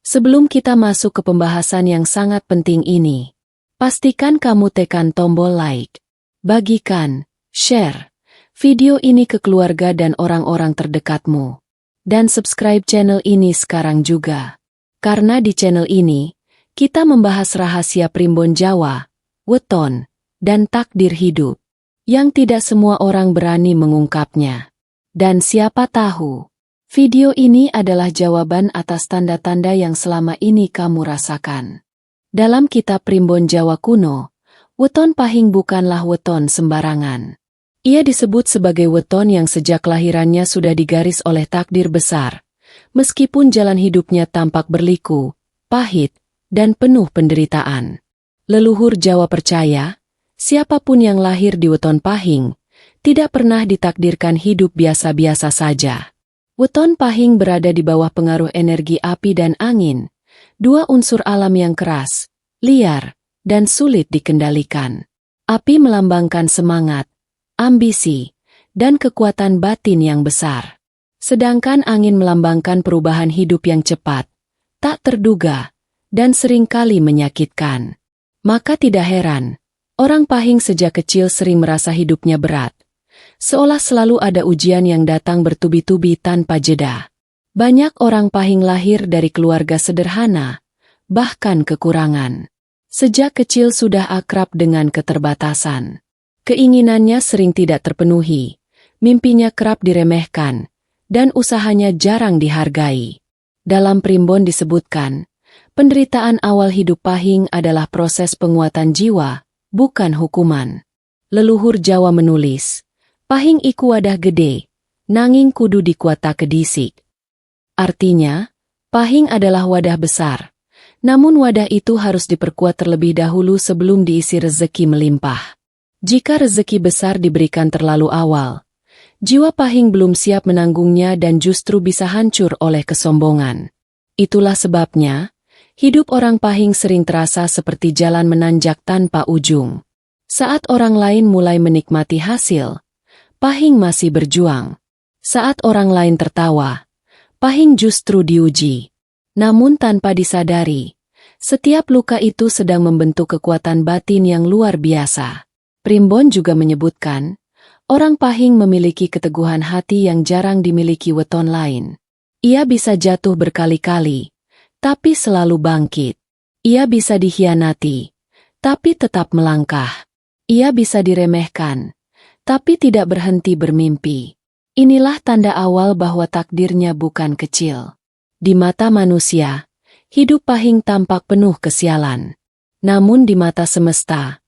Sebelum kita masuk ke pembahasan yang sangat penting ini, pastikan kamu tekan tombol like, bagikan, share video ini ke keluarga dan orang-orang terdekatmu. Dan subscribe channel ini sekarang juga. Karena di channel ini, kita membahas rahasia primbon Jawa, weton, dan takdir hidup, yang tidak semua orang berani mengungkapnya. Dan siapa tahu, video ini adalah jawaban atas tanda-tanda yang selama ini kamu rasakan. Dalam kitab primbon Jawa kuno, weton pahing bukanlah weton sembarangan. Ia disebut sebagai weton yang sejak kelahirannya sudah digaris oleh takdir besar, meskipun jalan hidupnya tampak berliku, pahit, dan penuh penderitaan. Leluhur Jawa percaya, siapapun yang lahir di weton pahing, tidak pernah ditakdirkan hidup biasa-biasa saja. Weton pahing berada di bawah pengaruh energi api dan angin, dua unsur alam yang keras, liar, dan sulit dikendalikan. Api melambangkan semangat, ambisi, dan kekuatan batin yang besar. Sedangkan angin melambangkan perubahan hidup yang cepat, tak terduga, dan seringkali menyakitkan. Maka tidak heran, orang pahing sejak kecil sering merasa hidupnya berat, seolah selalu ada ujian yang datang bertubi-tubi tanpa jeda. Banyak orang pahing lahir dari keluarga sederhana, bahkan kekurangan. Sejak kecil sudah akrab dengan keterbatasan. Keinginannya sering tidak terpenuhi, mimpinya kerap diremehkan, dan usahanya jarang dihargai. Dalam primbon disebutkan, penderitaan awal hidup pahing adalah proses penguatan jiwa, bukan hukuman. Leluhur Jawa menulis, pahing iku wadah gede, nanging kudu dikuata kedisik. Artinya, pahing adalah wadah besar, namun wadah itu harus diperkuat terlebih dahulu sebelum diisi rezeki melimpah. Jika rezeki besar diberikan terlalu awal, jiwa pahing belum siap menanggungnya dan justru bisa hancur oleh kesombongan. Itulah sebabnya, hidup orang pahing sering terasa seperti jalan menanjak tanpa ujung. Saat orang lain mulai menikmati hasil, pahing masih berjuang. Saat orang lain tertawa, pahing justru diuji. Namun tanpa disadari, setiap luka itu sedang membentuk kekuatan batin yang luar biasa. Primbon juga menyebutkan, orang pahing memiliki keteguhan hati yang jarang dimiliki weton lain. Ia bisa jatuh berkali-kali, tapi selalu bangkit. Ia bisa dikhianati, tapi tetap melangkah. Ia bisa diremehkan, tapi tidak berhenti bermimpi. Inilah tanda awal bahwa takdirnya bukan kecil. Di mata manusia, hidup pahing tampak penuh kesialan. Namun di mata semesta,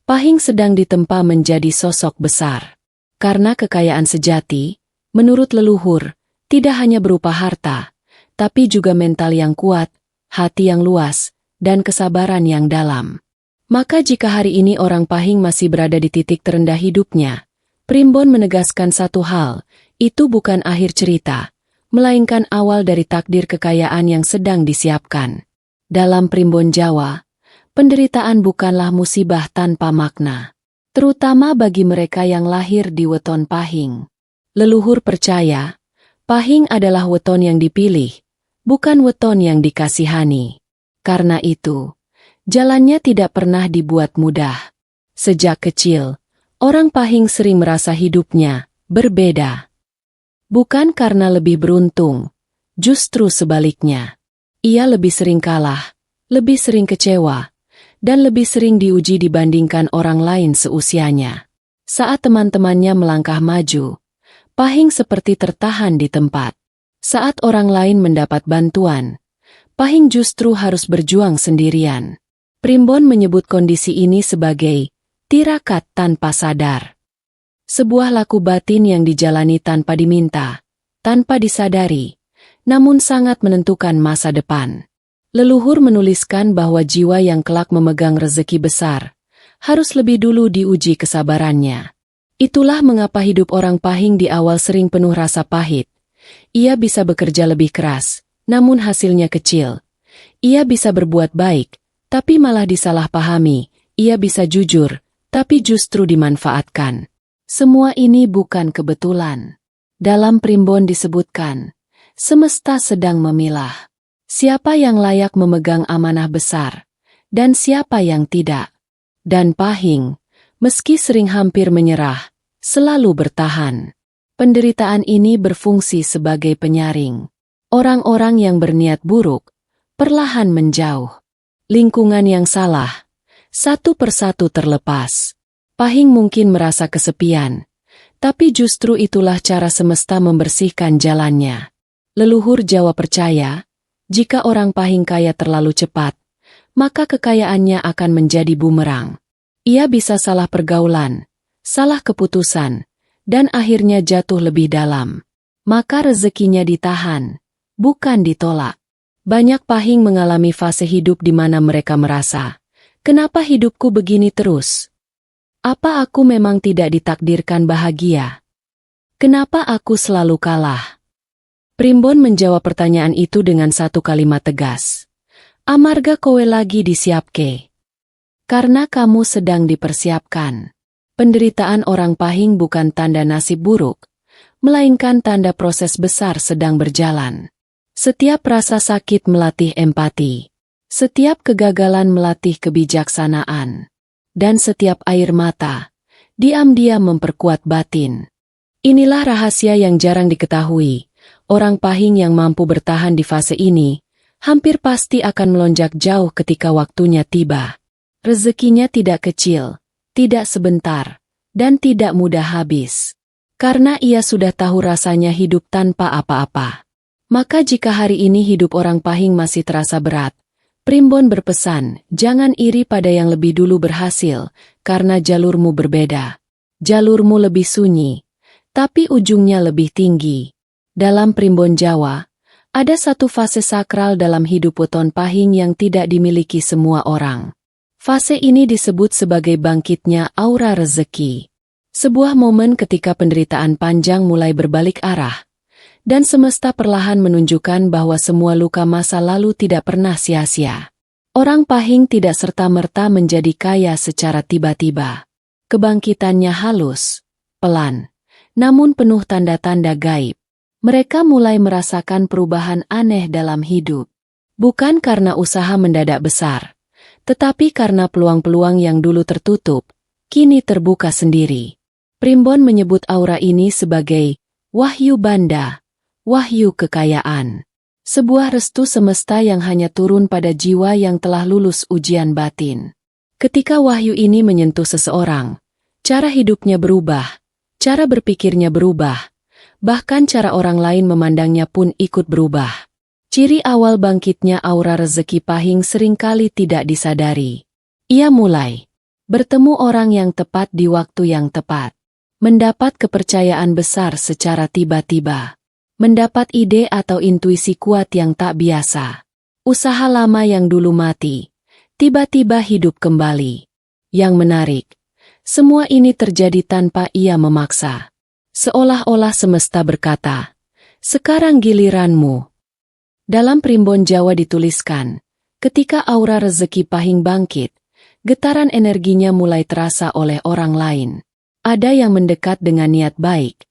pahing sedang ditempa menjadi sosok besar. Karena kekayaan sejati, menurut leluhur, tidak hanya berupa harta, tapi juga mental yang kuat, hati yang luas, dan kesabaran yang dalam. Maka jika hari ini orang pahing masih berada di titik terendah hidupnya, primbon menegaskan satu hal, itu bukan akhir cerita, melainkan awal dari takdir kekayaan yang sedang disiapkan. Dalam primbon Jawa, penderitaan bukanlah musibah tanpa makna, terutama bagi mereka yang lahir di weton pahing. Leluhur percaya, pahing adalah weton yang dipilih, bukan weton yang dikasihani. Karena itu, jalannya tidak pernah dibuat mudah. Sejak kecil, orang pahing sering merasa hidupnya berbeda. Bukan karena lebih beruntung, justru sebaliknya. Ia lebih sering kalah, lebih sering kecewa, dan lebih sering diuji dibandingkan orang lain seusianya. Saat teman-temannya melangkah maju, pahing seperti tertahan di tempat. Saat orang lain mendapat bantuan, pahing justru harus berjuang sendirian. Primbon menyebut kondisi ini sebagai tirakat tanpa sadar. Sebuah laku batin yang dijalani tanpa diminta, tanpa disadari, namun sangat menentukan masa depan. Leluhur menuliskan bahwa jiwa yang kelak memegang rezeki besar, harus lebih dulu diuji kesabarannya. Itulah mengapa hidup orang pahing di awal sering penuh rasa pahit. Ia bisa bekerja lebih keras, namun hasilnya kecil. Ia bisa berbuat baik, tapi malah disalahpahami. Ia bisa jujur, tapi justru dimanfaatkan. Semua ini bukan kebetulan. Dalam primbon disebutkan, semesta sedang memilah. Siapa yang layak memegang amanah besar, dan siapa yang tidak. Dan Pahing, meski sering hampir menyerah, selalu bertahan. Penderitaan ini berfungsi sebagai penyaring. Orang-orang yang berniat buruk, perlahan menjauh. Lingkungan yang salah, satu persatu terlepas. Pahing mungkin merasa kesepian, tapi justru itulah cara semesta membersihkan jalannya. Leluhur Jawa percaya, jika orang Pahing kaya terlalu cepat, maka kekayaannya akan menjadi bumerang. Ia bisa salah pergaulan, salah keputusan, dan akhirnya jatuh lebih dalam. Maka rezekinya ditahan, bukan ditolak. Banyak Pahing mengalami fase hidup di mana mereka merasa, kenapa hidupku begini terus? Apa aku memang tidak ditakdirkan bahagia? Kenapa aku selalu kalah? Primbon menjawab pertanyaan itu dengan satu kalimat tegas. Amarga kowe lagi disiapke. Karena kamu sedang dipersiapkan. Penderitaan orang Pahing bukan tanda nasib buruk, melainkan tanda proses besar sedang berjalan. Setiap rasa sakit melatih empati. Setiap kegagalan melatih kebijaksanaan. Dan setiap air mata, diam-diam memperkuat batin. Inilah rahasia yang jarang diketahui. Orang Pahing yang mampu bertahan di fase ini, hampir pasti akan melonjak jauh ketika waktunya tiba. Rezekinya tidak kecil, tidak sebentar, dan tidak mudah habis. Karena ia sudah tahu rasanya hidup tanpa apa-apa. Maka jika hari ini hidup orang Pahing masih terasa berat, Primbon berpesan, jangan iri pada yang lebih dulu berhasil, karena jalurmu berbeda. Jalurmu lebih sunyi, tapi ujungnya lebih tinggi. Dalam Primbon Jawa, ada satu fase sakral dalam hidup weton Pahing yang tidak dimiliki semua orang. Fase ini disebut sebagai bangkitnya aura rezeki. Sebuah momen ketika penderitaan panjang mulai berbalik arah, dan semesta perlahan menunjukkan bahwa semua luka masa lalu tidak pernah sia-sia. Orang Pahing tidak serta-merta menjadi kaya secara tiba-tiba. Kebangkitannya halus, pelan, namun penuh tanda-tanda gaib. Mereka mulai merasakan perubahan aneh dalam hidup. Bukan karena usaha mendadak besar, tetapi karena peluang-peluang yang dulu tertutup, kini terbuka sendiri. Primbon menyebut aura ini sebagai wahyu banda. Wahyu kekayaan. Sebuah restu semesta yang hanya turun pada jiwa yang telah lulus ujian batin. Ketika wahyu ini menyentuh seseorang, cara hidupnya berubah, cara berpikirnya berubah, bahkan cara orang lain memandangnya pun ikut berubah. Ciri awal bangkitnya aura rezeki Pahing seringkali tidak disadari. Ia mulai bertemu orang yang tepat di waktu yang tepat, mendapat kepercayaan besar secara tiba-tiba. Mendapat ide atau intuisi kuat yang tak biasa. Usaha lama yang dulu mati, tiba-tiba hidup kembali. Yang menarik, semua ini terjadi tanpa ia memaksa. Seolah-olah semesta berkata, sekarang giliranmu. Dalam Primbon Jawa dituliskan, ketika aura rezeki Pahing bangkit, getaran energinya mulai terasa oleh orang lain. Ada yang mendekat dengan niat baik.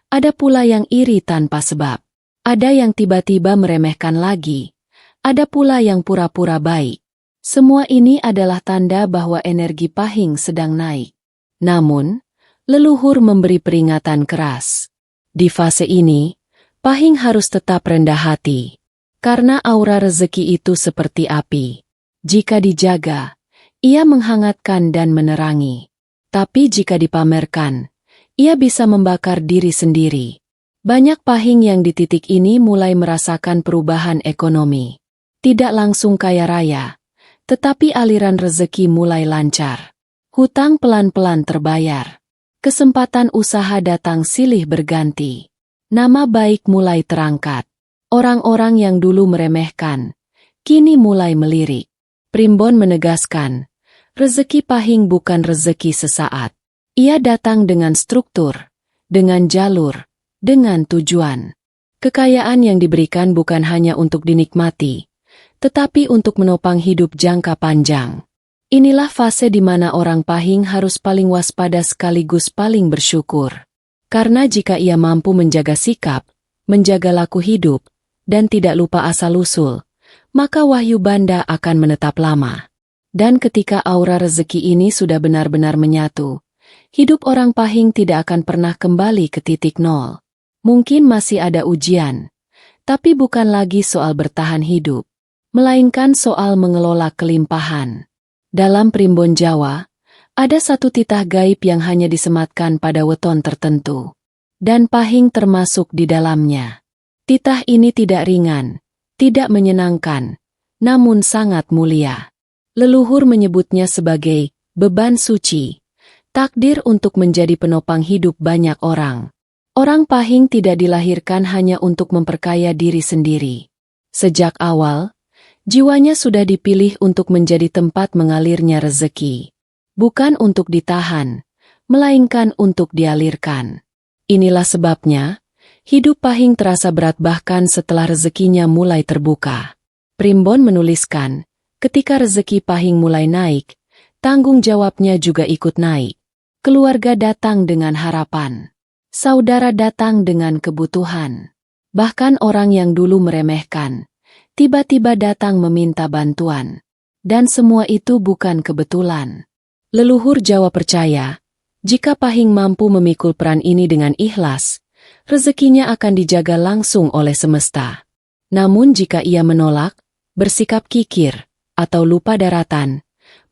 Ada pula yang iri tanpa sebab. Ada yang tiba-tiba meremehkan lagi. Ada pula yang pura-pura baik. Semua ini adalah tanda bahwa energi Pahing sedang naik. Namun, leluhur memberi peringatan keras. Di fase ini, Pahing harus tetap rendah hati. Karena aura rezeki itu seperti api. Jika dijaga, ia menghangatkan dan menerangi. Tapi jika dipamerkan, ia bisa membakar diri sendiri. Banyak Pahing yang di titik ini mulai merasakan perubahan ekonomi. Tidak langsung kaya raya, tetapi aliran rezeki mulai lancar. Hutang pelan-pelan terbayar. Kesempatan usaha datang silih berganti. Nama baik mulai terangkat. Orang-orang yang dulu meremehkan, kini mulai melirik. Primbon menegaskan, rezeki Pahing bukan rezeki sesaat. Ia datang dengan struktur, dengan jalur, dengan tujuan. Kekayaan yang diberikan bukan hanya untuk dinikmati, tetapi untuk menopang hidup jangka panjang. Inilah fase di mana orang Pahing harus paling waspada sekaligus paling bersyukur. Karena jika ia mampu menjaga sikap, menjaga laku hidup, dan tidak lupa asal-usul, maka wahyu banda akan menetap lama. Dan ketika aura rezeki ini sudah benar-benar menyatu, hidup orang Pahing tidak akan pernah kembali ke titik nol. Mungkin masih ada ujian, tapi bukan lagi soal bertahan hidup, melainkan soal mengelola kelimpahan. Dalam primbon Jawa, ada satu titah gaib yang hanya disematkan pada weton tertentu, dan Pahing termasuk di dalamnya. Titah ini tidak ringan, tidak menyenangkan, namun sangat mulia. Leluhur menyebutnya sebagai beban suci, takdir untuk menjadi penopang hidup banyak orang. Orang Pahing tidak dilahirkan hanya untuk memperkaya diri sendiri. Sejak awal, jiwanya sudah dipilih untuk menjadi tempat mengalirnya rezeki. Bukan untuk ditahan, melainkan untuk dialirkan. Inilah sebabnya, hidup Pahing terasa berat bahkan setelah rezekinya mulai terbuka. Primbon menuliskan, ketika rezeki Pahing mulai naik, tanggung jawabnya juga ikut naik. Keluarga datang dengan harapan. Saudara datang dengan kebutuhan. Bahkan orang yang dulu meremehkan, tiba-tiba datang meminta bantuan. Dan semua itu bukan kebetulan. Leluhur Jawa percaya, jika Pahing mampu memikul peran ini dengan ikhlas, rezekinya akan dijaga langsung oleh semesta. Namun jika ia menolak, bersikap kikir, atau lupa daratan,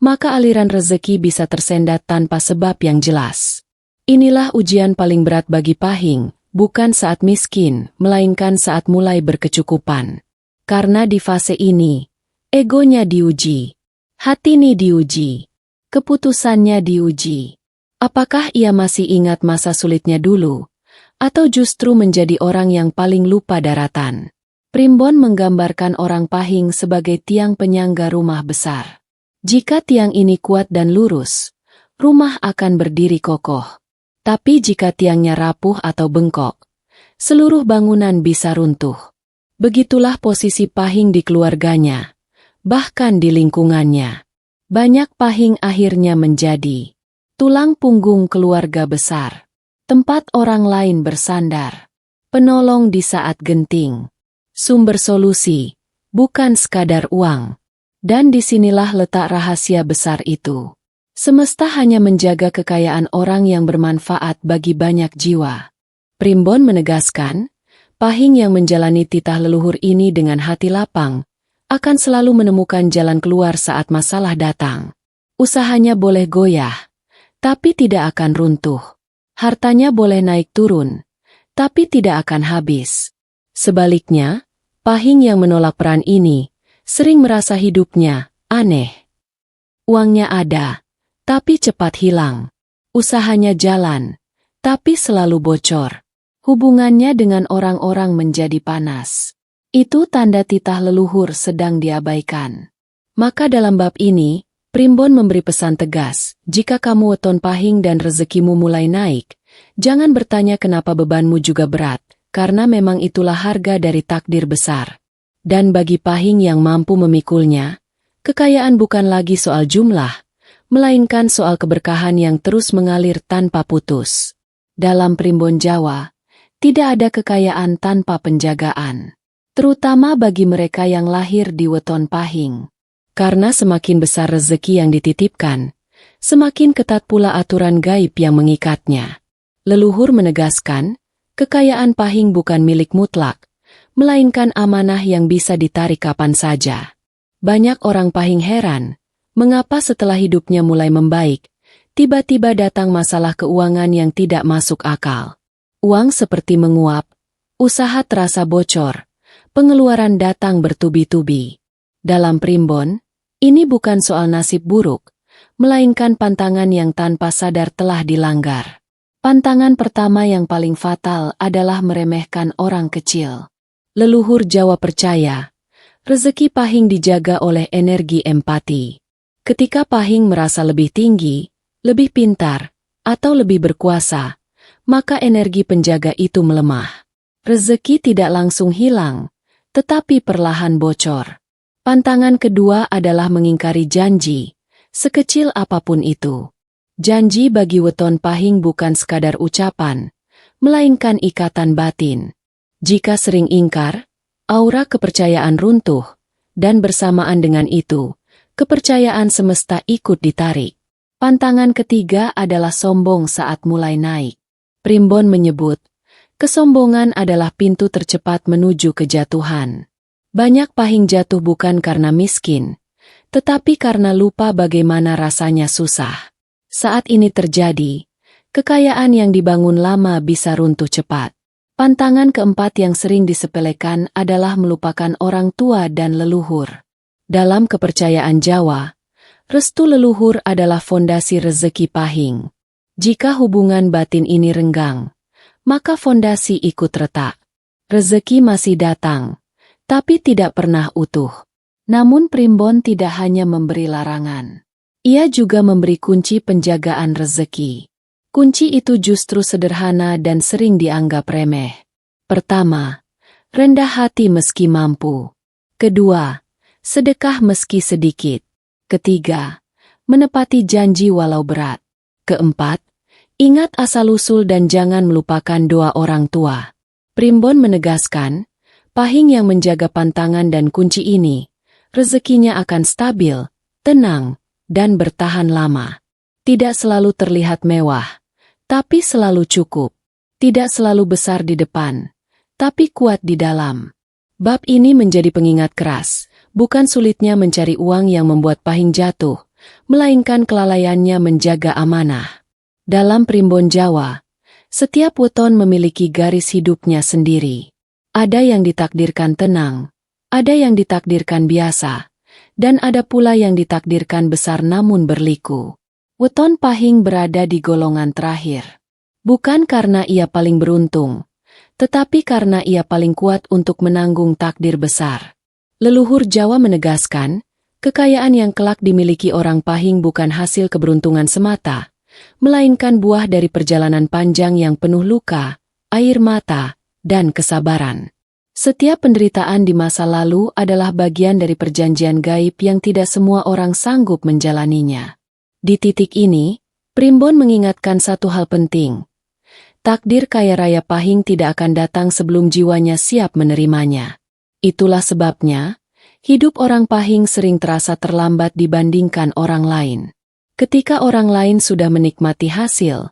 maka aliran rezeki bisa tersendat tanpa sebab yang jelas. Inilah ujian paling berat bagi Pahing, bukan saat miskin, melainkan saat mulai berkecukupan. Karena di fase ini, egonya diuji, hati ini diuji, keputusannya diuji. Apakah ia masih ingat masa sulitnya dulu, atau justru menjadi orang yang paling lupa daratan? Primbon menggambarkan orang Pahing sebagai tiang penyangga rumah besar. Jika tiang ini kuat dan lurus, rumah akan berdiri kokoh. Tapi jika tiangnya rapuh atau bengkok, seluruh bangunan bisa runtuh. Begitulah posisi Pahing di keluarganya, bahkan di lingkungannya. Banyak Pahing akhirnya menjadi tulang punggung keluarga besar, tempat orang lain bersandar, penolong di saat genting. Sumber solusi, bukan sekadar uang. Dan disinilah letak rahasia besar itu. Semesta hanya menjaga kekayaan orang yang bermanfaat bagi banyak jiwa. Primbon menegaskan, Pahing yang menjalani titah leluhur ini dengan hati lapang, akan selalu menemukan jalan keluar saat masalah datang. Usahanya boleh goyah, tapi tidak akan runtuh. Hartanya boleh naik turun, tapi tidak akan habis. Sebaliknya, Pahing yang menolak peran ini, sering merasa hidupnya aneh. Uangnya ada, tapi cepat hilang. Usahanya jalan, tapi selalu bocor. Hubungannya dengan orang-orang menjadi panas. Itu tanda titah leluhur sedang diabaikan. Maka dalam bab ini, Primbon memberi pesan tegas, jika kamu weton Pahing dan rezekimu mulai naik, jangan bertanya kenapa bebanmu juga berat. Karena memang itulah harga dari takdir besar. Dan bagi Pahing yang mampu memikulnya, kekayaan bukan lagi soal jumlah, melainkan soal keberkahan yang terus mengalir tanpa putus. Dalam primbon Jawa, tidak ada kekayaan tanpa penjagaan. Terutama bagi mereka yang lahir di weton Pahing. Karena semakin besar rezeki yang dititipkan, semakin ketat pula aturan gaib yang mengikatnya. Leluhur menegaskan, kekayaan Pahing bukan milik mutlak, melainkan amanah yang bisa ditarik kapan saja. Banyak orang Pahing heran, mengapa setelah hidupnya mulai membaik, tiba-tiba datang masalah keuangan yang tidak masuk akal. Uang seperti menguap, usaha terasa bocor, pengeluaran datang bertubi-tubi. Dalam primbon, ini bukan soal nasib buruk, melainkan pantangan yang tanpa sadar telah dilanggar. Pantangan pertama yang paling fatal adalah meremehkan orang kecil. Leluhur Jawa percaya, rezeki Pahing dijaga oleh energi empati. Ketika Pahing merasa lebih tinggi, lebih pintar, atau lebih berkuasa, maka energi penjaga itu melemah. Rezeki tidak langsung hilang, tetapi perlahan bocor. Pantangan kedua adalah mengingkari janji, sekecil apapun itu. Janji bagi weton Pahing bukan sekadar ucapan, melainkan ikatan batin. Jika sering ingkar, aura kepercayaan runtuh, Dan bersamaan dengan itu, kepercayaan semesta ikut ditarik. Pantangan ketiga adalah sombong saat mulai naik. Primbon menyebut, kesombongan adalah pintu tercepat menuju kejatuhan. Banyak pahing jatuh bukan karena miskin, tetapi karena lupa bagaimana rasanya susah. Saat ini terjadi, kekayaan yang dibangun lama bisa runtuh cepat. Pantangan keempat yang sering disepelekan adalah melupakan orang tua dan leluhur. Dalam kepercayaan Jawa, restu leluhur adalah fondasi rezeki pahing. Jika hubungan batin ini renggang, maka fondasi ikut retak. Rezeki masih datang, tapi tidak pernah utuh. Namun Primbon tidak hanya memberi larangan. Ia juga memberi kunci penjagaan rezeki. Kunci itu justru sederhana dan sering dianggap remeh. Pertama, rendah hati meski mampu. Kedua, sedekah meski sedikit. Ketiga, menepati janji walau berat. Keempat, ingat asal-usul dan jangan melupakan doa orang tua. Primbon menegaskan, pahing yang menjaga pantangan dan kunci ini, rezekinya akan stabil, tenang, dan bertahan lama. Tidak selalu terlihat mewah, tapi selalu cukup. Tidak selalu besar di depan, tapi kuat di dalam. Bab ini menjadi pengingat keras, bukan sulitnya mencari uang yang membuat pahing jatuh, melainkan kelalaiannya menjaga amanah. Dalam Primbon Jawa, setiap weton memiliki garis hidupnya sendiri. Ada yang ditakdirkan tenang, ada yang ditakdirkan biasa, dan ada pula yang ditakdirkan besar namun berliku. Weton pahing berada di golongan terakhir. Bukan karena ia paling beruntung, tetapi karena ia paling kuat untuk menanggung takdir besar. Leluhur Jawa menegaskan, kekayaan yang kelak dimiliki orang pahing bukan hasil keberuntungan semata, melainkan buah dari perjalanan panjang yang penuh luka, air mata, dan kesabaran. Setiap penderitaan di masa lalu adalah bagian dari perjanjian gaib yang tidak semua orang sanggup menjalaninya. Di titik ini, Primbon mengingatkan satu hal penting. Takdir kaya raya pahing tidak akan datang sebelum jiwanya siap menerimanya. Itulah sebabnya, hidup orang pahing sering terasa terlambat dibandingkan orang lain. Ketika orang lain sudah menikmati hasil,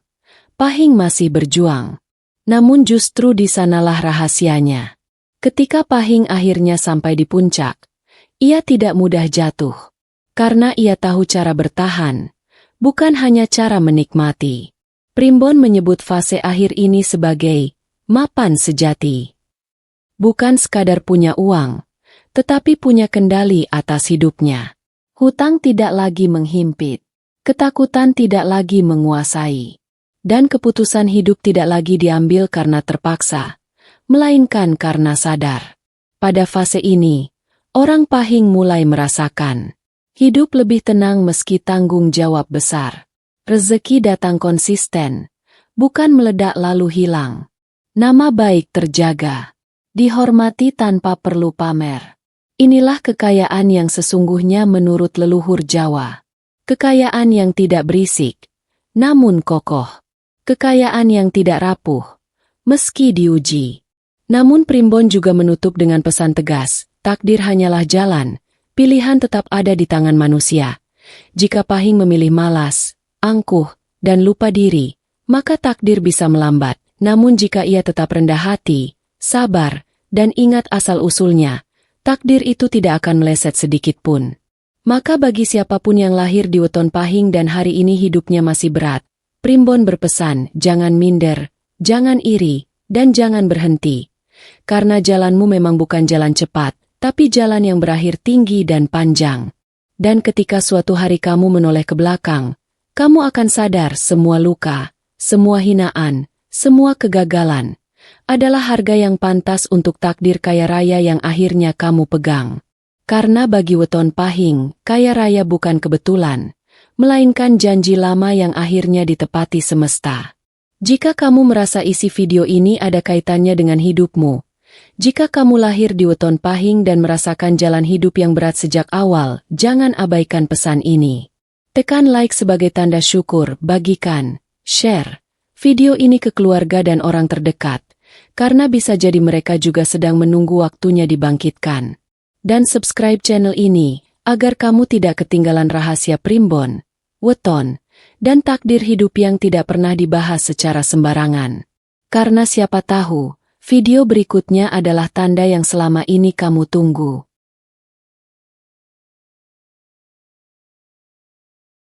pahing masih berjuang. Namun justru di sanalah rahasianya. Ketika pahing akhirnya sampai di puncak, ia tidak mudah jatuh. Karena ia tahu cara bertahan, bukan hanya cara menikmati. Primbon menyebut fase akhir ini sebagai mapan sejati. Bukan sekadar punya uang, tetapi punya kendali atas hidupnya. Hutang tidak lagi menghimpit, ketakutan tidak lagi menguasai, dan keputusan hidup tidak lagi diambil karena terpaksa, melainkan karena sadar. Pada fase ini, orang pahing mulai merasakan hidup lebih tenang meski tanggung jawab besar. Rezeki datang konsisten, bukan meledak lalu hilang. Nama baik terjaga, dihormati tanpa perlu pamer. Inilah kekayaan yang sesungguhnya menurut leluhur Jawa. Kekayaan yang tidak berisik, namun kokoh. Kekayaan yang tidak rapuh, meski diuji. Namun Primbon juga menutup dengan pesan tegas, takdir hanyalah jalan, pilihan tetap ada di tangan manusia. Jika pahing memilih malas, angkuh, dan lupa diri, maka takdir bisa melambat. Namun jika ia tetap rendah hati, sabar, dan ingat asal-usulnya, takdir itu tidak akan meleset sedikit pun. Maka bagi siapapun yang lahir di weton pahing dan hari ini hidupnya masih berat, Primbon berpesan, jangan minder, jangan iri, dan jangan berhenti. Karena jalanmu memang bukan jalan cepat, tapi jalan yang berakhir tinggi dan panjang. Dan ketika suatu hari kamu menoleh ke belakang, kamu akan sadar semua luka, semua hinaan, semua kegagalan adalah harga yang pantas untuk takdir kaya raya yang akhirnya kamu pegang. Karena bagi weton pahing, kaya raya bukan kebetulan, melainkan janji lama yang akhirnya ditepati semesta. Jika kamu merasa isi video ini ada kaitannya dengan hidupmu, jika kamu lahir di weton pahing dan merasakan jalan hidup yang berat sejak awal, jangan abaikan pesan ini. Tekan like sebagai tanda syukur, bagikan, share video ini ke keluarga dan orang terdekat, karena bisa jadi mereka juga sedang menunggu waktunya dibangkitkan. Dan subscribe channel ini, agar kamu tidak ketinggalan rahasia primbon, weton, dan takdir hidup yang tidak pernah dibahas secara sembarangan. Karena siapa tahu, video berikutnya adalah tanda yang selama ini kamu tunggu.